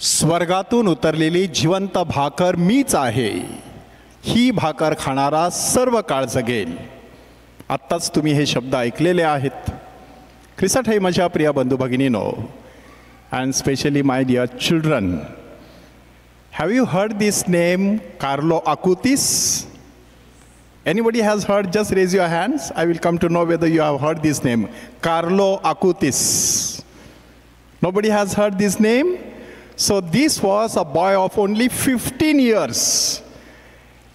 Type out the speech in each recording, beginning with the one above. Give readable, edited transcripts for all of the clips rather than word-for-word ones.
स्वर्गातून उतरलेली जिवंत भाकर मीच आहे, ही भाकर खाणारा सर्व काळ जगेल. आत्ताच तुम्ही हे शब्द ऐकलेले आहेत. ख्रिस्तात हे माझ्या प्रिय बंधू भगिनीनो, and especially my dear children, have you heard this name Carlo Acutis? Anybody has heard? Just raise your hands. I will come to know whether you have heard this name. Carlo Acutis. Nobody has heard this name? So this was a boy of only 15 years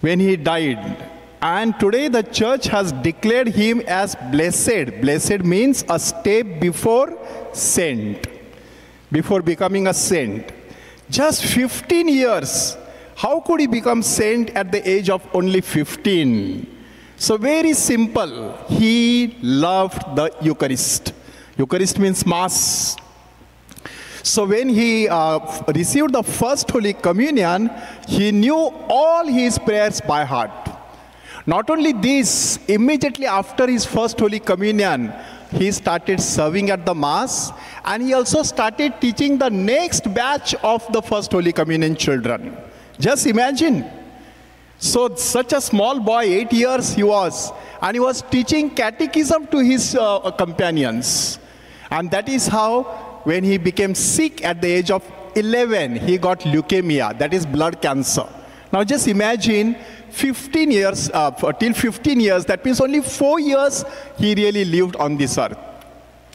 when he died. And today the church has declared him as blessed. Blessed means a step before saint, before becoming a saint. Just 15 years. How could he become saint at the age of only 15? So very simple. He loved the Eucharist. Eucharist means Mass. So when he received the first Holy Communion, he knew all his prayers by heart. Not only this, immediately after his first Holy Communion, he started serving at the Mass, and he also started teaching the next batch of the first Holy Communion children. Just imagine. So such a small boy, 8 years he was, and he was teaching catechism to his companions. And that is how, when he became sick at the age of 11, he got leukemia, that is blood cancer. Now just imagine 15 years, till 15 years, that means only 4 years he really lived on this earth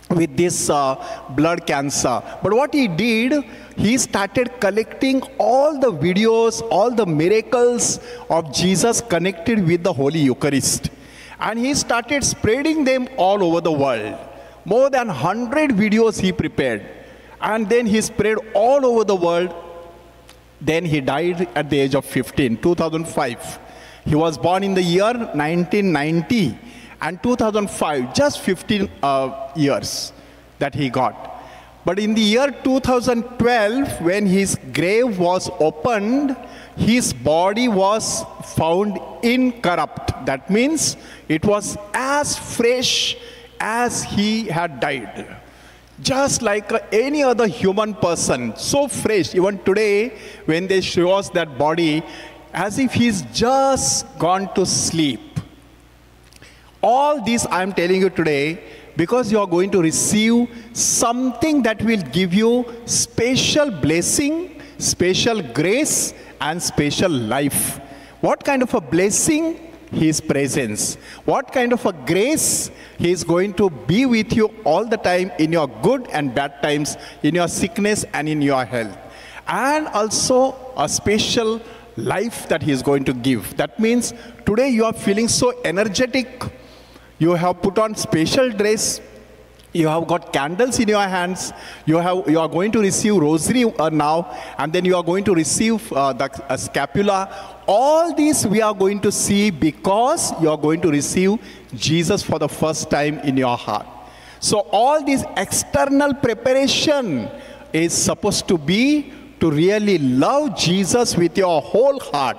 with this blood cancer. But what he did, he started collecting all the videos, all the miracles of Jesus connected with the Holy Eucharist. And he started spreading them all over the world. More than 100 videos he prepared. And then he spread all over the world. Then he died at the age of 15, 2005. He was born in the year 1990. And 2005, just 15 years that he got. But in the year 2012, when his grave was opened, his body was found incorrupt. That means it was as fresh as he had died. Just like any other human person, so fresh. Even today, when they show us that body, as if he's just gone to sleep. All this I am telling you today because you are going to receive something that will give you special blessing, special grace, and special life. What kind of a blessing? His presence. What kind of a grace? He is going to be with you all the time in your good and bad times, in your sickness and in your health. And also a special life that he is going to give. That means today you are feeling so energetic. You have put on special dress. You have got candles in your hands. You are going to receive rosary now, and then you are going to receive the scapula. All these we are going to see because you are going to receive Jesus for the first time in your heart. So all this external preparation is supposed to be to really love Jesus with your whole heart.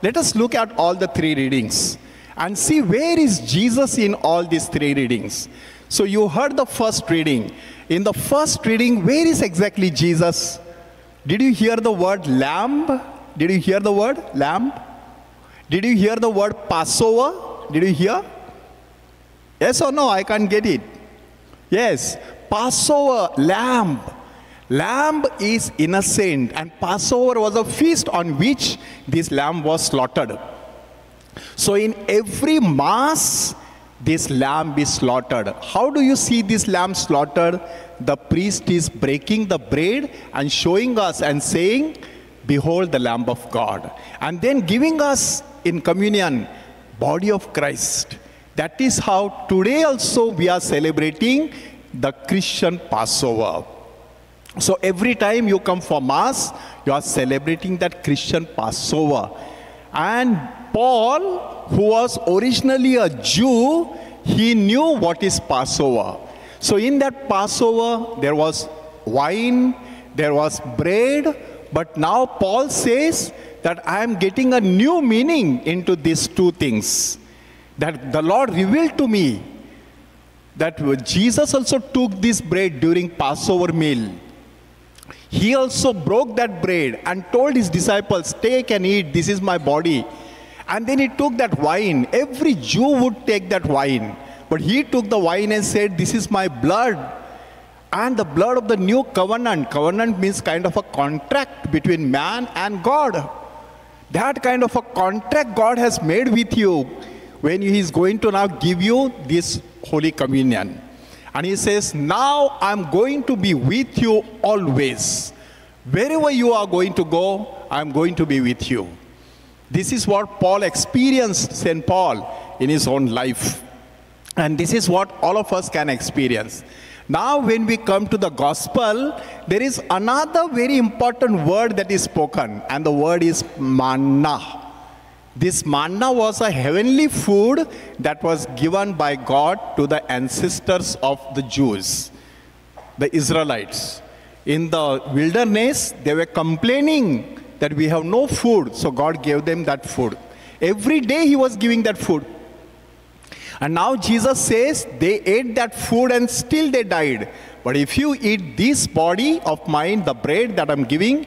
Let us look at all the three readings and see where is Jesus in all these three readings. So you heard the first reading. In the first reading, where is exactly Jesus? Did you hear the word lamb? Did you hear the word lamb? Did you hear the word Passover? Did you hear? Yes or no? I can't get it. Yes, Passover, lamb. Lamb is innocent, and Passover was a feast on which this lamb was slaughtered. So in every Mass, this lamb is slaughtered. How do you see this lamb slaughtered? The priest is breaking the bread and showing us and saying, behold the Lamb of God. And then giving us in communion, body of Christ. That is how today also we are celebrating the Christian Passover. So every time you come for Mass, you are celebrating that Christian Passover. And Paul, who was originally a Jew, he knew what is Passover. So in that Passover, there was wine, there was bread, but now Paul says that I am getting a new meaning into these two things. That the Lord revealed to me that Jesus also took this bread during Passover meal. He also broke that bread and told his disciples, take and eat, this is my body. And then he took that wine. Every Jew would take that wine. But he took the wine and said, this is my blood. And the blood of the new covenant. Covenant means kind of a contract between man and God. That kind of a contract God has made with you when he is going to now give you this Holy Communion. And he says, now I'm going to be with you always. Wherever you are going to go, I'm going to be with you. This is what Paul experienced, St. Paul, in his own life. And this is what all of us can experience. Now when we come to the gospel, there is another very important word that is spoken, and the word is manna. This manna was a heavenly food that was given by God to the ancestors of the Jews, the Israelites. In the wilderness, they were complaining that we have no food, so God gave them that food. Every day he was giving that food. And now Jesus says they ate that food and still they died. But if you eat this body of mine, the bread that I'm giving,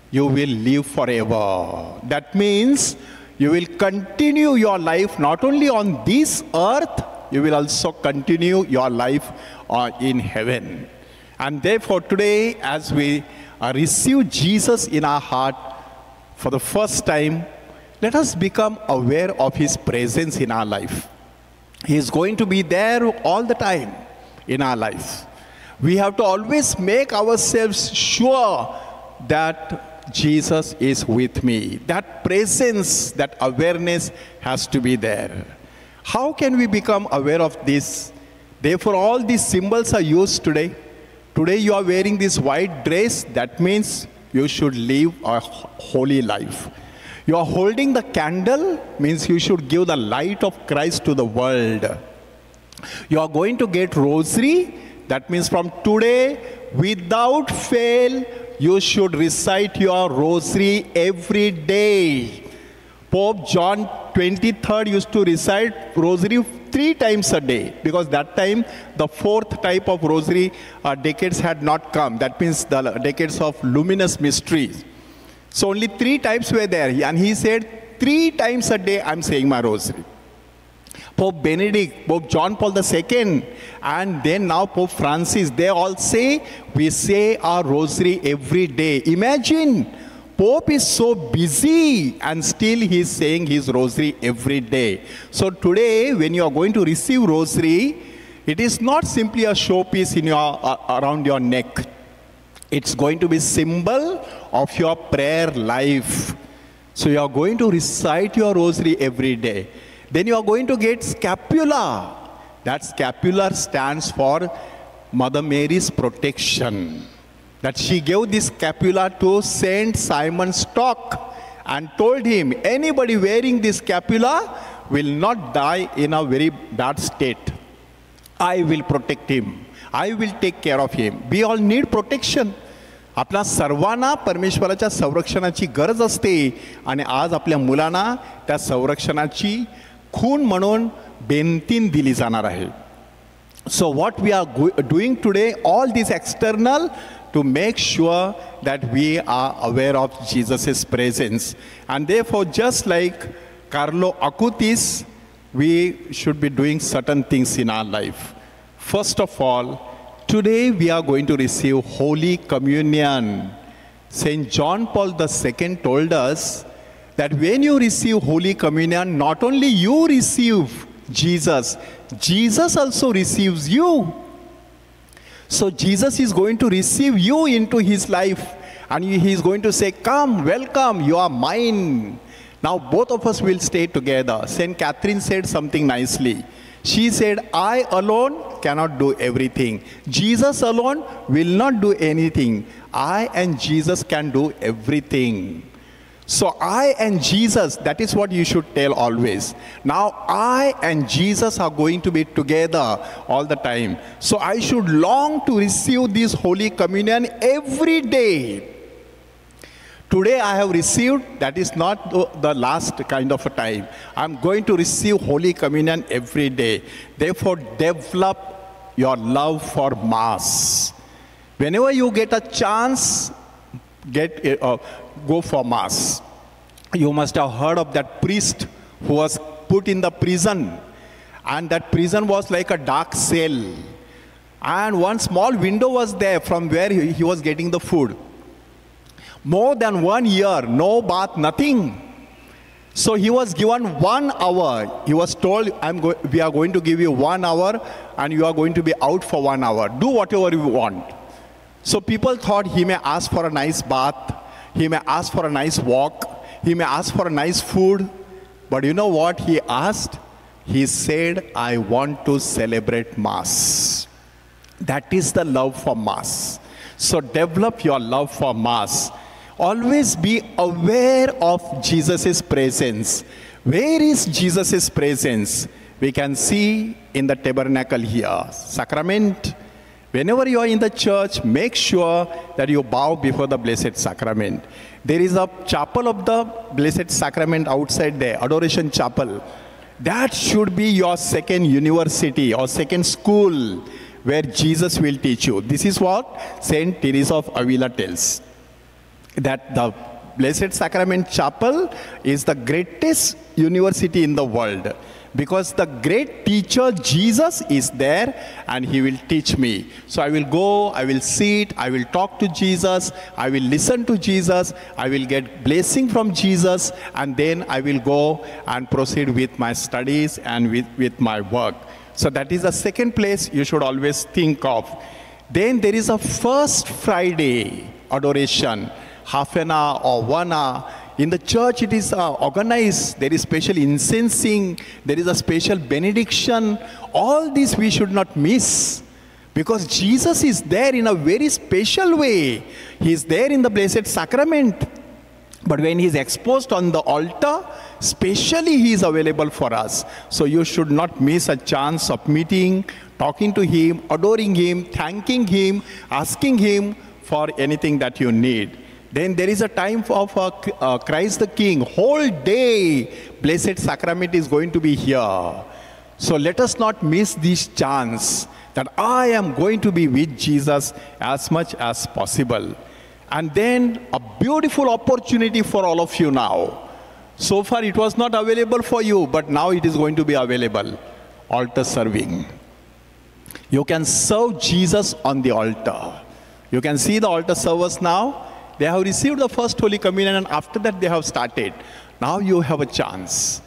you will live forever. That means you will continue your life not only on this earth, you will also continue your life in heaven. And therefore today, as we receive Jesus in our heart for the first time, let us become aware of his presence in our life. He is going to be there all the time in our life. We have to always make ourselves sure that Jesus is with me. That presence, that awareness has to be there. How can we become aware of this? Therefore, all these symbols are used today. Today you are wearing this white dress. That means you should live a holy life. You are holding the candle, means you should give the light of Christ to the world. You are going to get rosary, that means from today, without fail, you should recite your rosary every day. Pope John 23rd used to recite rosary 3 times a day, because that time the 4th type of rosary decades had not come. That means the decades of luminous mysteries. So only 3 types were there, and he said 3 times a day I'm saying my rosary. Pope Benedict, Pope John Paul II, and then now Pope Francis, they all say we say our rosary every day. Imagine, Pope is so busy and still he is saying his rosary every day. So today when you are going to receive rosary, it is not simply a showpiece in around your neck. It's going to be symbol of your prayer life. So you are going to recite your rosary every day. Then you are going to get scapula. That scapula stands for Mother Mary's protection. That she gave this scapula to Saint Simon Stock and told him, anybody wearing this scapula will not die in a very bad state. I will protect him. I will take care of him. We all need protection. आपल्या सर्वांना परमेश्वराच्या संरक्षणाची गरज असते आणि आज आपल्या मुलांना त्या संरक्षणाची खून म्हणून बेनतीन दिली जाणार आहे. So what we are doing today, all this external, to make sure that we are aware of Jesus' presence. And therefore, just like Carlo Acutis, we should be doing certain things in our life. First of all, today we are going to receive Holy Communion. St. John Paul II told us that when you receive Holy Communion, not only you receive Jesus, Jesus also receives you. So Jesus is going to receive you into his life and he is going to say, come, welcome, you are mine. Now both of us will stay together. St. Catherine said something nicely. She said, I alone cannot do everything. Jesus alone will not do anything. I and Jesus can do everything. So I and Jesus, that is what you should tell always. Now I and Jesus are going to be together all the time. So I should long to receive this Holy Communion every day. Today I have received, that is not the last kind of a time. I'm going to receive Holy Communion every day. Therefore, develop your love for Mass. Whenever you get a chance, go for Mass. You must have heard of that priest who was put in the prison. And that prison was like a dark cell. And one small window was there from where he was getting the food. More than 1 year, no bath, nothing. So he was given 1 hour. He was told, we are going to give you 1 hour and you are going to be out for 1 hour. Do whatever you want. So people thought he may ask for a nice bath. He may ask for a nice walk. He may ask for a nice food. But you know what he asked? He said, I want to celebrate Mass. That is the love for Mass. So develop your love for Mass. Always be aware of Jesus' presence. Where is Jesus' presence? We can see in the tabernacle here. Sacrament. Whenever you are in the church, make sure that you bow before the Blessed Sacrament. There is a chapel of the Blessed Sacrament outside there, Adoration Chapel. That should be your second university or second school where Jesus will teach you. This is what Saint Teresa of Avila tells. That the Blessed Sacrament Chapel is the greatest university in the world. Because the great teacher Jesus is there and he will teach me. So I will go, I will sit, I will talk to Jesus, I will listen to Jesus, I will get blessing from Jesus, and then I will go and proceed with my studies and with my work. So that is the second place you should always think of. Then there is a First Friday adoration, half an hour or 1 hour. In the church, it is organized. There is special incensing. There is a special benediction. All this we should not miss. Because Jesus is there in a very special way. He is there in the Blessed Sacrament. But when he is exposed on the altar, specially he is available for us. So you should not miss a chance of meeting, talking to him, adoring him, thanking him, asking him for anything that you need. Then there is a time of Christ the King. Whole day, Blessed Sacrament is going to be here. So let us not miss this chance that I am going to be with Jesus as much as possible. And then a beautiful opportunity for all of you now. So far it was not available for you, but now it is going to be available. Altar serving. You can serve Jesus on the altar. You can see the altar servers now. They have received the first Holy Communion and after that they have started. Now you have a chance.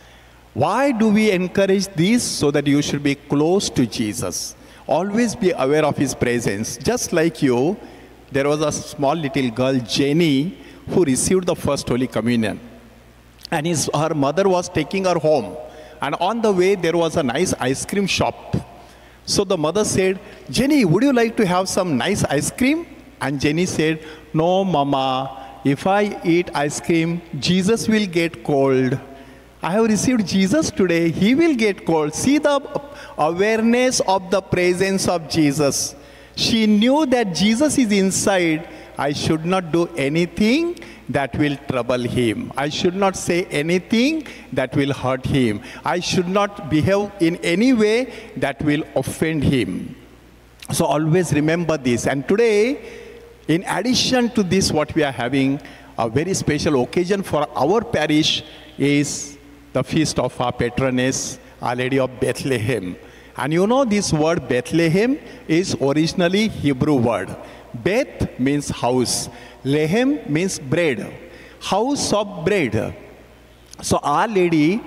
Why do we encourage this? So that you should be close to Jesus. Always be aware of his presence. Just like you, there was a small little girl, Jenny, who received the first Holy Communion. And her mother was taking her home. And on the way there was a nice ice cream shop. So the mother said, Jenny, would you like to have some nice ice cream? And Jenny said, no, Mama, if I eat ice cream, Jesus will get cold. I have received Jesus today. He will get cold. See the awareness of the presence of Jesus. She knew that Jesus is inside. I should not do anything that will trouble him. I should not say anything that will hurt him. I should not behave in any way that will offend him. So always remember this. And today, in addition to this, what we are having, a very special occasion for our parish is the feast of our patroness, Our Lady of Bethlehem. And you know this word Bethlehem is originally Hebrew word. Beth means house. Lehem means bread. House of bread. So Our Lady,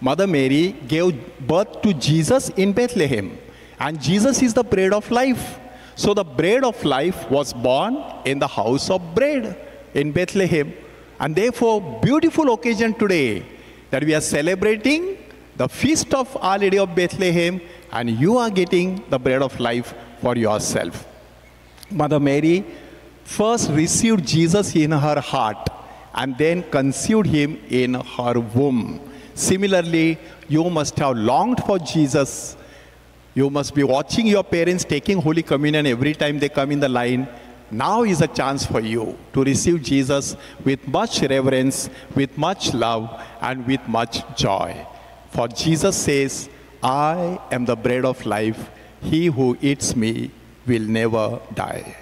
Mother Mary, gave birth to Jesus in Bethlehem. And Jesus is the bread of life. So the bread of life was born in the house of bread in Bethlehem. And therefore, beautiful occasion today that we are celebrating the feast of Our Lady of Bethlehem, and you are getting the bread of life for yourself. Mother Mary first received Jesus in her heart and then conceived him in her womb. Similarly, you must have longed for Jesus. You must be watching your parents taking Holy Communion every time they come in the line. Now is a chance for you to receive Jesus with much reverence, with much love, and with much joy. For Jesus says, I am the bread of life. He who eats me will never die.